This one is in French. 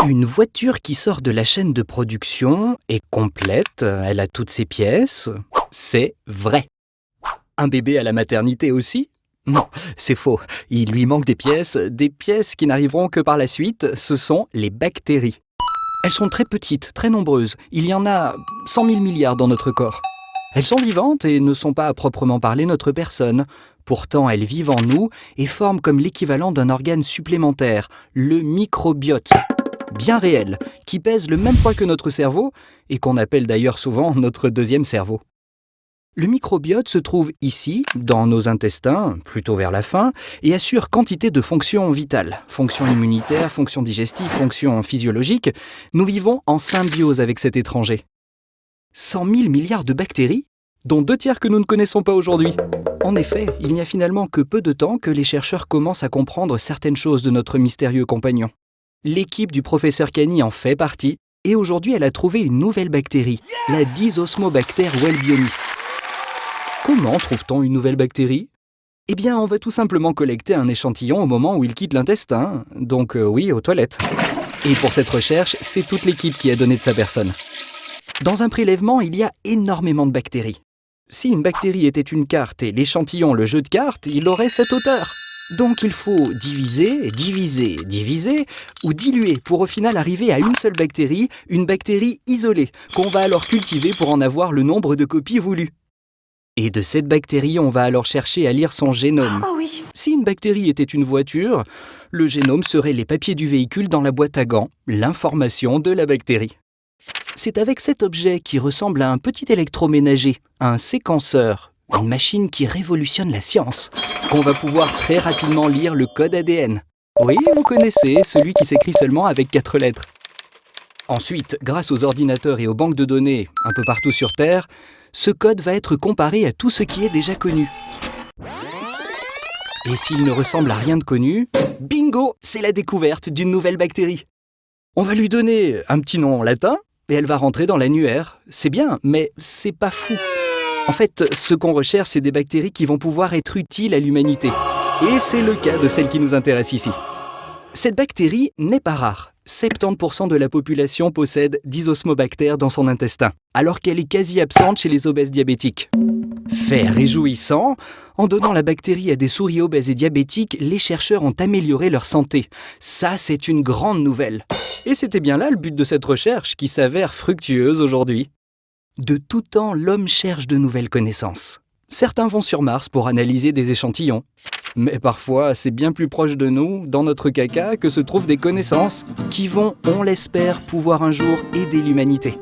Une voiture qui sort de la chaîne de production est complète, elle a toutes ses pièces. C'est vrai. Un bébé à la maternité aussi? Non, c'est faux. Il lui manque des pièces qui n'arriveront que par la suite, ce sont les bactéries. Elles sont très petites, très nombreuses. Il y en a 100 000 milliards dans notre corps. Elles sont vivantes et ne sont pas à proprement parler notre personne. Pourtant, elles vivent en nous et forment comme l'équivalent d'un organe supplémentaire, le microbiote. Bien réel, qui pèse le même poids que notre cerveau et qu'on appelle d'ailleurs souvent notre deuxième cerveau. Le microbiote se trouve ici, dans nos intestins, plutôt vers la fin, et assure quantité de fonctions vitales. Fonctions immunitaires, fonctions digestives, fonctions physiologiques. Nous vivons en symbiose avec cet étranger. 100 000 milliards de bactéries, dont 2/3 que nous ne connaissons pas aujourd'hui. En effet, il n'y a finalement que peu de temps que les chercheurs commencent à comprendre certaines choses de notre mystérieux compagnon. L'équipe du professeur Cani en fait partie, et aujourd'hui elle a trouvé une nouvelle bactérie, la Dysosmobacter welbionis. Comment trouve-t-on une nouvelle bactérie? Eh bien, on va tout simplement collecter un échantillon au moment où il quitte l'intestin, donc oui, aux toilettes. Et pour cette recherche, c'est toute l'équipe qui a donné de sa personne. Dans un prélèvement, il y a énormément de bactéries. Si une bactérie était une carte et l'échantillon le jeu de cartes, il aurait cette hauteur. Donc il faut diviser, diviser, diviser, ou diluer pour au final arriver à une seule bactérie, une bactérie isolée, qu'on va alors cultiver pour en avoir le nombre de copies voulues. Et de cette bactérie, on va alors chercher à lire son génome. Oh oui. Si une bactérie était une voiture, le génome serait les papiers du véhicule dans la boîte à gants, l'information de la bactérie. C'est avec cet objet qui ressemble à un petit électroménager, un séquenceur, une machine qui révolutionne la science, qu'on va pouvoir très rapidement lire le code ADN. Oui, vous connaissez, celui qui s'écrit seulement avec 4 lettres. Ensuite, grâce aux ordinateurs et aux banques de données un peu partout sur Terre, ce code va être comparé à tout ce qui est déjà connu. Et s'il ne ressemble à rien de connu, bingo, c'est la découverte d'une nouvelle bactérie. On va lui donner un petit nom en latin et elle va rentrer dans l'annuaire. C'est bien, mais c'est pas fou. En fait, ce qu'on recherche, c'est des bactéries qui vont pouvoir être utiles à l'humanité. Et c'est le cas de celle qui nous intéresse ici. Cette bactérie n'est pas rare. 70% de la population possède Dysosmobacter dans son intestin, alors qu'elle est quasi absente chez les obèses diabétiques. Fait réjouissant, en donnant la bactérie à des souris obèses et diabétiques, les chercheurs ont amélioré leur santé. Ça, c'est une grande nouvelle. Et c'était bien là le but de cette recherche qui s'avère fructueuse aujourd'hui. De tout temps, l'homme cherche de nouvelles connaissances. Certains vont sur Mars pour analyser des échantillons. Mais parfois, c'est bien plus proche de nous, dans notre caca, que se trouvent des connaissances qui vont, on l'espère, pouvoir un jour aider l'humanité.